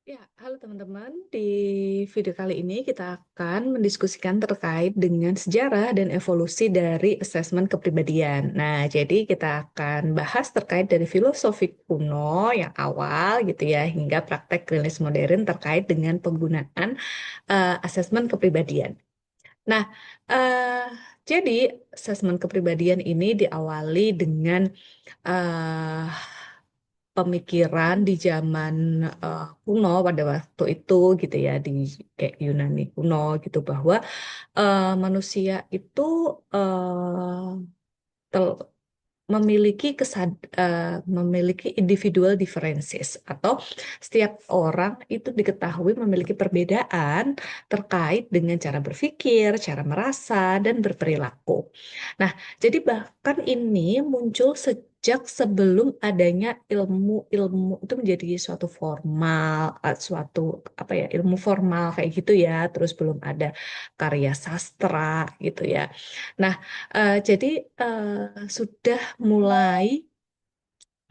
Ya, halo teman-teman. Di video kali ini kita akan mendiskusikan terkait dengan sejarah dan evolusi dari asesmen kepribadian. Nah, jadi kita akan bahas terkait dari filosofi kuno yang awal gitu ya, hingga praktek klinis modern terkait dengan penggunaan asesmen kepribadian. Nah, eh, jadi asesmen kepribadian ini diawali dengan eh, pemikiran di zaman kuno pada waktu itu gitu ya di kayak Yunani kuno gitu bahwa manusia itu tel- memiliki individual differences atau setiap orang itu diketahui memiliki perbedaan terkait dengan cara berpikir, cara merasa dan berperilaku. Nah, jadi bahkan ini muncul sejak sebelum adanya ilmu-ilmu itu menjadi suatu formal, suatu apa ya, ilmu formal kayak gitu ya. Terus belum ada karya sastra gitu ya. Nah, jadi sudah mulai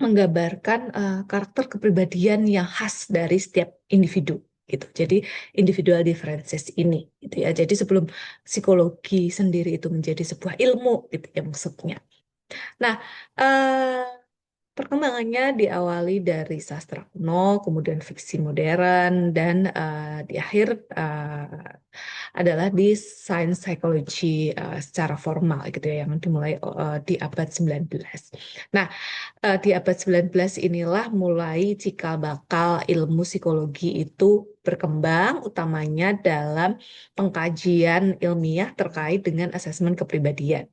menggambarkan karakter kepribadian yang khas dari setiap individu gitu. Jadi individual differences ini gitu ya. Jadi sebelum psikologi sendiri itu menjadi sebuah ilmu gitu ya maksudnya. Nah, perkembangannya diawali dari sastra kuno, kemudian fiksi modern, dan di akhir adalah di science psychology secara formal gitu ya, yang dimulai di abad 19. Nah, di abad 19 inilah mulai cikal bakal ilmu psikologi itu berkembang, utamanya dalam pengkajian ilmiah terkait dengan asesmen kepribadian.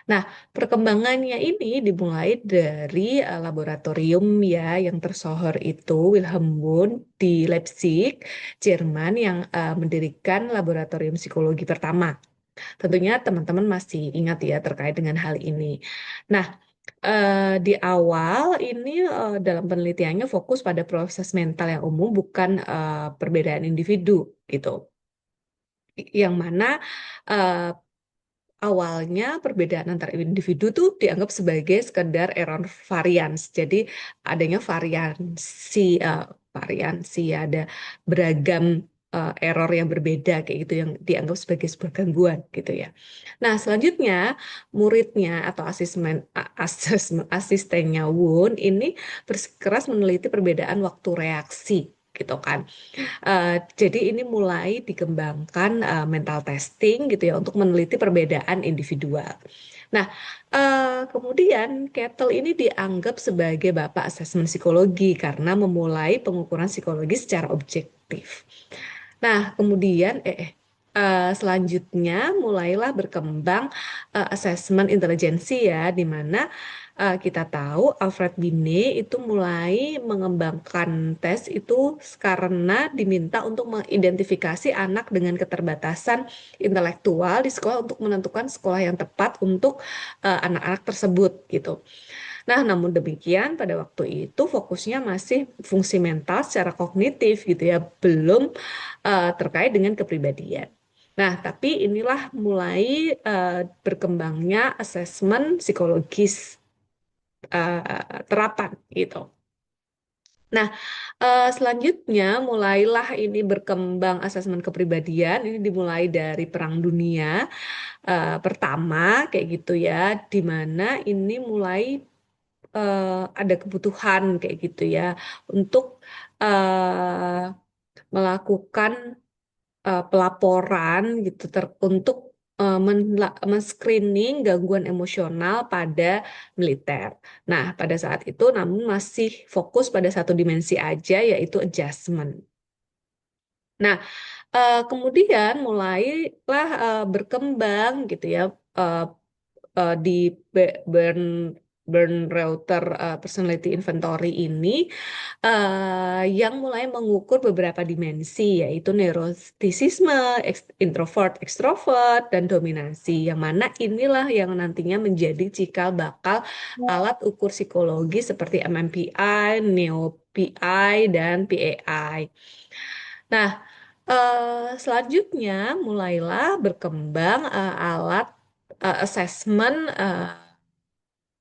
Nah, perkembangannya ini dimulai dari laboratorium ya yang tersohor itu Wilhelm Wundt di Leipzig, Jerman yang mendirikan laboratorium psikologi pertama. Tentunya teman-teman masih ingat ya terkait dengan hal ini. Nah, di awal ini dalam penelitiannya fokus pada proses mental yang umum, bukan perbedaan individu gitu. Yang mana eh, awalnya perbedaan antar individu tuh dianggap sebagai sekedar error varians. Jadi adanya eh, variansi ada beragam error yang berbeda kayak gitu yang dianggap sebagai sebuah gangguan gitu ya. Nah, selanjutnya muridnya atau asistennya Wun ini bersikeras meneliti perbedaan waktu reaksi gitu kan. Jadi ini mulai dikembangkan mental testing gitu ya untuk meneliti perbedaan individual. Nah, kemudian Kettle ini dianggap sebagai bapak asesmen psikologi karena memulai pengukuran psikologi secara objektif. Nah, kemudian selanjutnya mulailah berkembang asesmen intelijensi ya, di mana kita tahu Alfred Binet itu mulai mengembangkan tes itu karena diminta untuk mengidentifikasi anak dengan keterbatasan intelektual di sekolah untuk menentukan sekolah yang tepat untuk anak-anak tersebut gitu. Nah, namun demikian pada waktu itu fokusnya masih fungsi mental secara kognitif gitu ya, belum terkait dengan kepribadian. Nah, tapi inilah mulai berkembangnya asesmen psikologis terapan gitu. Nah, selanjutnya mulailah ini berkembang asesmen kepribadian. Ini dimulai dari Perang Dunia Pertama, kayak gitu ya, di mana ini mulai ada kebutuhan kayak gitu ya untuk melakukan pelaporan gitu untuk men-screening gangguan emosional pada militer. Nah, pada saat itu namun masih fokus pada satu dimensi aja yaitu adjustment. Nah, kemudian mulailah berkembang gitu ya eh, di Bern Bernreuther Personality Inventory ini yang mulai mengukur beberapa dimensi yaitu neuroticisme, introvert, ekstrovert, dan dominansi. Yang mana inilah yang nantinya menjadi cikal bakal alat ukur psikologi seperti MMPI, NeoPI, dan PAI. Nah, selanjutnya mulailah berkembang alat assessment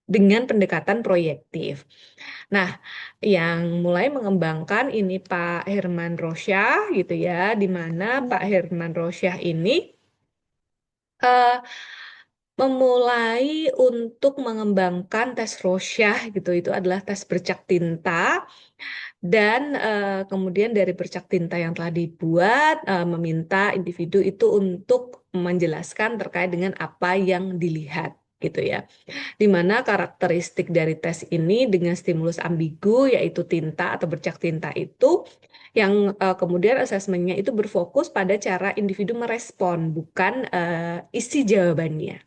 dengan pendekatan proyektif. Nah, yang mulai mengembangkan ini Pak Herman Rosyah gitu ya, di mana Pak Herman Rosyah ini eh, memulai untuk mengembangkan tes Rosyah gitu. Itu adalah tes bercak tinta dan kemudian dari bercak tinta yang telah dibuat meminta individu itu untuk menjelaskan terkait dengan apa yang dilihat gitu ya. Di mana karakteristik dari tes ini dengan stimulus ambigu yaitu tinta atau bercak tinta itu yang kemudian asesmennya itu berfokus pada cara individu merespon bukan isi jawabannya.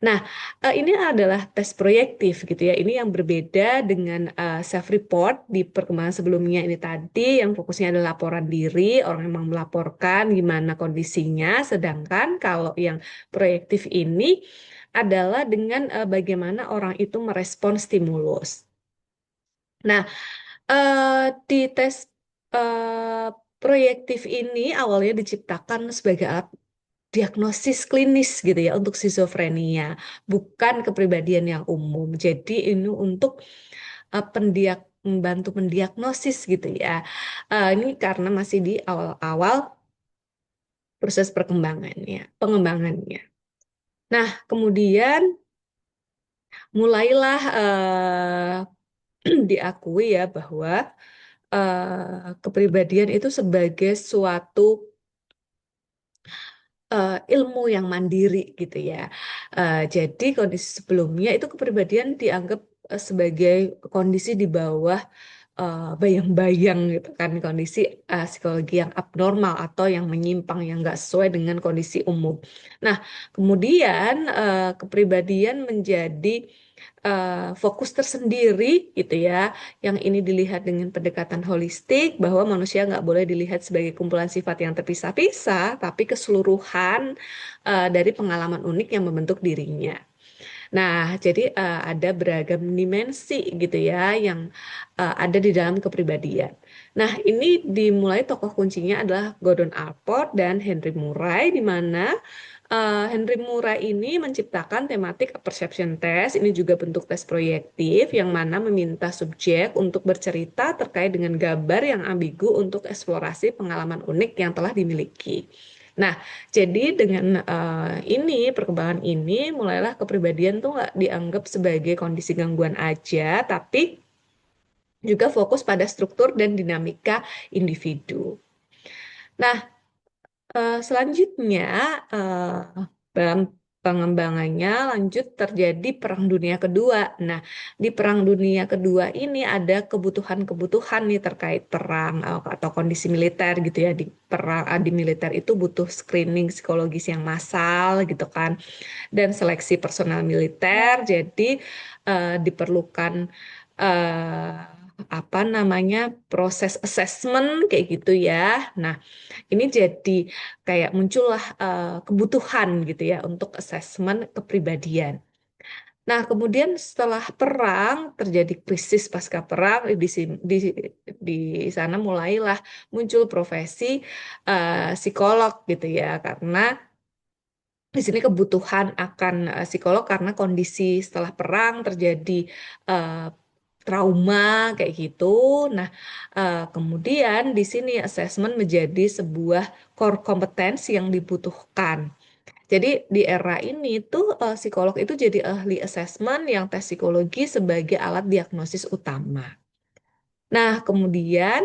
Nah, ini adalah tes proyektif gitu ya. Ini yang berbeda dengan self-report di perkembangan sebelumnya ini tadi yang fokusnya adalah laporan diri, orang memang melaporkan gimana kondisinya. Sedangkan kalau yang proyektif ini adalah dengan bagaimana orang itu merespon stimulus. Nah, di tes eh, proyektif ini awalnya diciptakan sebagai alat diagnosis klinis gitu ya untuk skizofrenia, bukan kepribadian yang umum. Jadi ini untuk membantu mendiagnosis gitu ya. Ini karena masih di awal-awal proses pengembangannya. Nah, kemudian mulailah diakui ya bahwa kepribadian itu sebagai suatu ilmu yang mandiri gitu ya. Jadi kondisi sebelumnya itu kepribadian dianggap sebagai kondisi di bawah bayang-bayang gitu kan, kondisi psikologi yang abnormal atau yang menyimpang yang nggak sesuai dengan kondisi umum. Nah, kemudian kepribadian menjadi fokus tersendiri gitu ya, yang ini dilihat dengan pendekatan holistik bahwa manusia nggak boleh dilihat sebagai kumpulan sifat yang terpisah-pisah, tapi keseluruhan dari pengalaman unik yang membentuk dirinya. Nah, jadi ada beragam dimensi gitu ya yang ada di dalam kepribadian. Nah, ini dimulai tokoh kuncinya adalah Gordon Allport dan Henry Murray, di mana Henry Murray ini menciptakan tematik perception test. Ini juga bentuk tes proyektif yang mana meminta subjek untuk bercerita terkait dengan gambar yang ambigu untuk eksplorasi pengalaman unik yang telah dimiliki. Nah, jadi dengan perkembangan ini, mulailah kepribadian tuh nggak dianggap sebagai kondisi gangguan aja, tapi juga fokus pada struktur dan dinamika individu. Nah, selanjutnya dalam pengembangannya lanjut terjadi Perang Dunia Kedua. Nah, di Perang Dunia Kedua ini ada kebutuhan-kebutuhan nih terkait perang atau kondisi militer gitu ya. Di perang di militer itu butuh screening psikologis yang massal gitu kan dan seleksi personal militer. Jadi diperlukan eh, apa namanya proses assessment kayak gitu ya. Nah, ini jadi kayak muncullah kebutuhan gitu ya untuk asesmen kepribadian. Nah, kemudian setelah perang terjadi krisis pasca perang di sana mulailah muncul profesi psikolog gitu ya karena di sini kebutuhan akan psikolog karena kondisi setelah perang terjadi eh, trauma kayak gitu. Nah, kemudian di sini asesmen menjadi sebuah core kompetensi yang dibutuhkan. Jadi di era ini tuh psikolog itu jadi ahli asesmen yang tes psikologi sebagai alat diagnosis utama. Nah, kemudian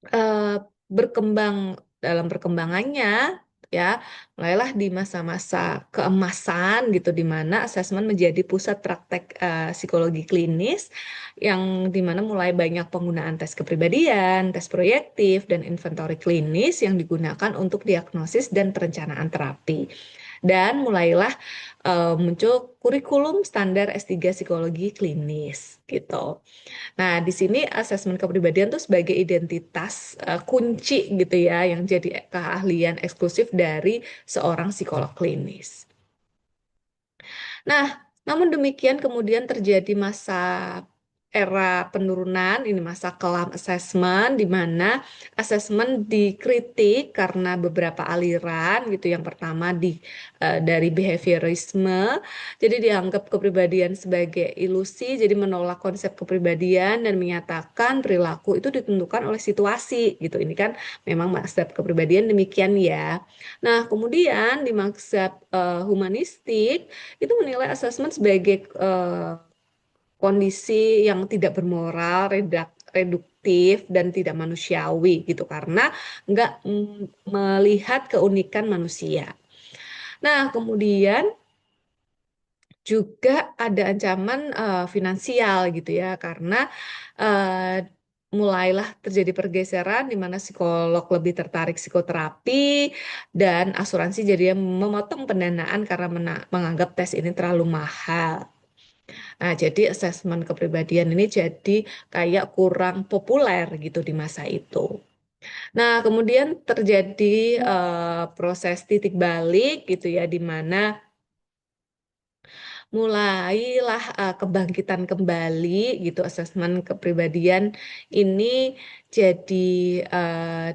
eh, berkembang dalam perkembangannya ya mulailah di masa-masa keemasan gitu di mana asesmen menjadi pusat praktek psikologi klinis yang di mana mulai banyak penggunaan tes kepribadian, tes proyektif dan inventory klinis yang digunakan untuk diagnosis dan perencanaan terapi. Dan mulailah muncul kurikulum standar S3 psikologi klinis gitu. Nah, di sini asesmen kepribadian tuh sebagai identitas kunci gitu ya, yang jadi keahlian eksklusif dari seorang psikolog klinis. Nah, namun demikian kemudian terjadi masa era penurunan, ini masa kelam assessment, di mana assessment dikritik karena beberapa aliran gitu. Yang pertama dari behaviorisme, jadi dianggap kepribadian sebagai ilusi, jadi menolak konsep kepribadian dan menyatakan perilaku itu ditentukan oleh situasi gitu. Ini kan memang maksud kepribadian demikian ya. Nah, kemudian di maksud humanistik itu menilai asesmen sebagai kondisi yang tidak bermoral, reduktif, dan tidak manusiawi gitu karena nggak melihat keunikan manusia. Nah, kemudian juga ada ancaman finansial gitu ya karena eh, mulailah terjadi pergeseran di mana psikolog lebih tertarik psikoterapi dan asuransi jadi memotong pendanaan karena menganggap tes ini terlalu mahal. Nah, jadi asesmen kepribadian ini jadi kayak kurang populer gitu di masa itu. Nah, kemudian terjadi proses titik balik gitu ya, di mana mulailah kebangkitan kembali gitu asesmen kepribadian ini jadi eh,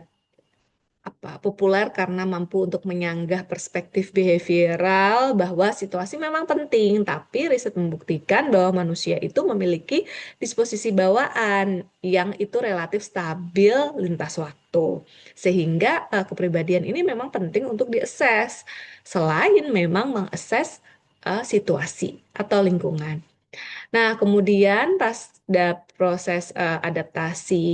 populer karena mampu untuk menyanggah perspektif behavioral bahwa situasi memang penting, tapi riset membuktikan bahwa manusia itu memiliki disposisi bawaan yang itu relatif stabil lintas waktu. Sehingga kepribadian ini memang penting untuk diakses, selain memang mengakses situasi atau lingkungan. Nah, kemudian pas proses adaptasi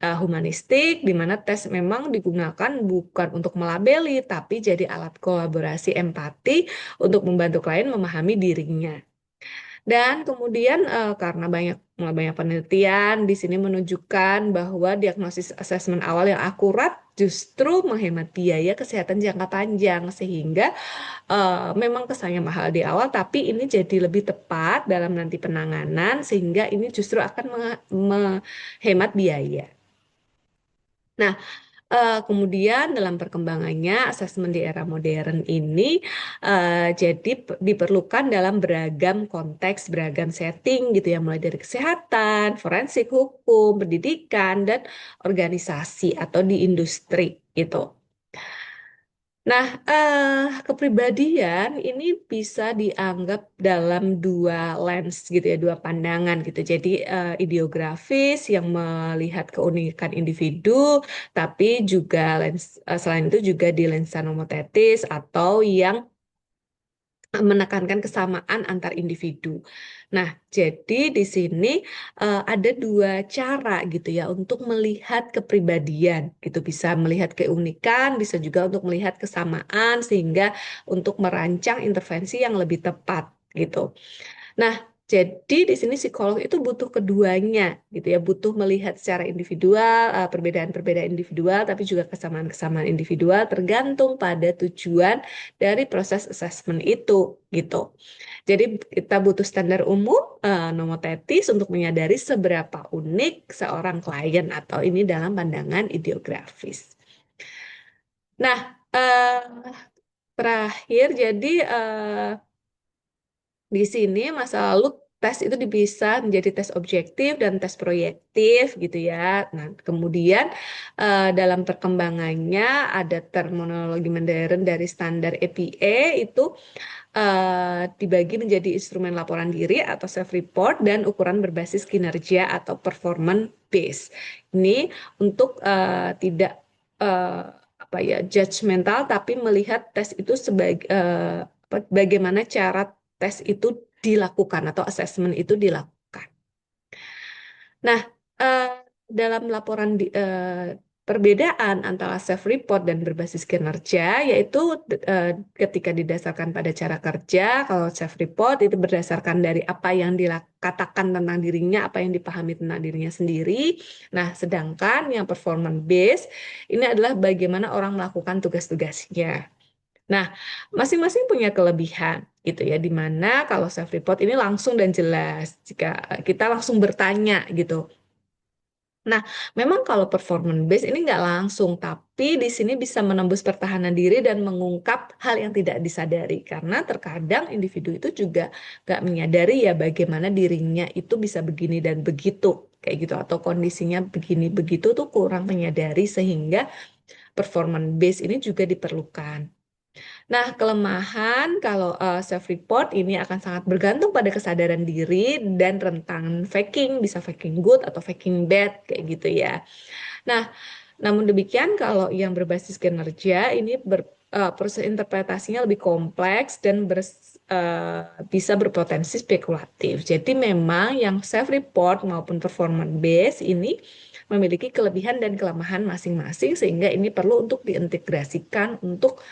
humanistik, di mana tes memang digunakan bukan untuk melabeli, tapi jadi alat kolaborasi empati untuk membantu klien memahami dirinya. Dan kemudian karena banyak banyak penelitian di sini menunjukkan bahwa diagnosis asesmen awal yang akurat justru menghemat biaya kesehatan jangka panjang sehingga memang kesannya mahal di awal, tapi ini jadi lebih tepat dalam nanti penanganan sehingga ini justru akan menghemat biaya. Nah, kemudian dalam perkembangannya asesmen di era modern ini jadi diperlukan dalam beragam konteks, beragam setting gitu ya, mulai dari kesehatan, forensik, hukum, pendidikan, dan organisasi atau di industri gitu. Nah, kepribadian ini bisa dianggap dalam dua lens gitu ya, dua pandangan gitu. Jadi ideografis yang melihat keunikan individu, tapi juga selain itu juga di lensa nomotetis atau yang menekankan kesamaan antar individu. Nah, jadi di sini ada dua cara gitu ya untuk melihat kepribadian gitu. Bisa melihat keunikan, bisa juga untuk melihat kesamaan sehingga untuk merancang intervensi yang lebih tepat gitu. Nah, jadi di sini psikolog itu butuh keduanya gitu ya, butuh melihat secara individual, perbedaan-perbedaan individual, tapi juga kesamaan-kesamaan individual tergantung pada tujuan dari proses assessment itu gitu. Jadi kita butuh standar umum nomotetis untuk menyadari seberapa unik seorang klien atau ini dalam pandangan ideografis. Nah, terakhir jadi di sini masa lalu tes itu bisa menjadi tes objektif dan tes proyektif gitu ya. Nah, kemudian dalam perkembangannya ada terminologi modern dari standar APA itu dibagi menjadi instrumen laporan diri atau self-report dan ukuran berbasis kinerja atau performance base. Ini untuk tidak eh, apa ya judgmental tapi melihat tes itu sebagai bagaimana cara tes itu dilakukan atau asesmen itu dilakukan. Nah, eh, dalam laporan perbedaan antara self-report dan berbasis kinerja, yaitu eh, ketika didasarkan pada cara kerja, kalau self-report itu berdasarkan dari apa yang dikatakan tentang dirinya, apa yang dipahami tentang dirinya sendiri. Nah, sedangkan yang performance based ini adalah bagaimana orang melakukan tugas-tugasnya. Nah, masing-masing punya kelebihan gitu ya, di mana kalau self-report ini langsung dan jelas, jika kita langsung bertanya gitu, Nah, memang kalau performance base ini nggak langsung, tapi di sini bisa menembus pertahanan diri dan mengungkap hal yang tidak disadari. Karena terkadang individu itu juga nggak menyadari ya bagaimana dirinya itu bisa begini dan begitu, kayak gitu. Atau kondisinya begini begitu tuh kurang menyadari sehingga performance base ini juga diperlukan. Nah, kelemahan kalau self-report ini akan sangat bergantung pada kesadaran diri dan rentan faking, bisa faking good atau faking bad, kayak gitu ya. Nah, namun demikian kalau yang berbasis kinerja ini proses interpretasinya lebih kompleks dan bisa berpotensi spekulatif. Jadi memang yang self-report maupun performance base ini memiliki kelebihan dan kelemahan masing-masing sehingga ini perlu untuk diintegrasikan untuk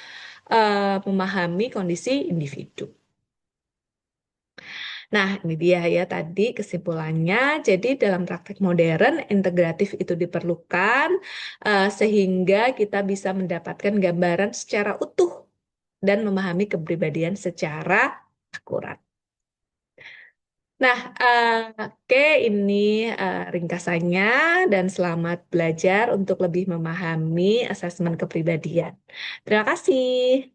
memahami kondisi individu. Nah, ini dia ya tadi kesimpulannya. Jadi dalam praktek modern, integratif itu diperlukan sehingga kita bisa mendapatkan gambaran secara utuh dan memahami kepribadian secara akurat. Nah, oke, ini ringkasannya dan selamat belajar untuk lebih memahami asesmen kepribadian. Terima kasih.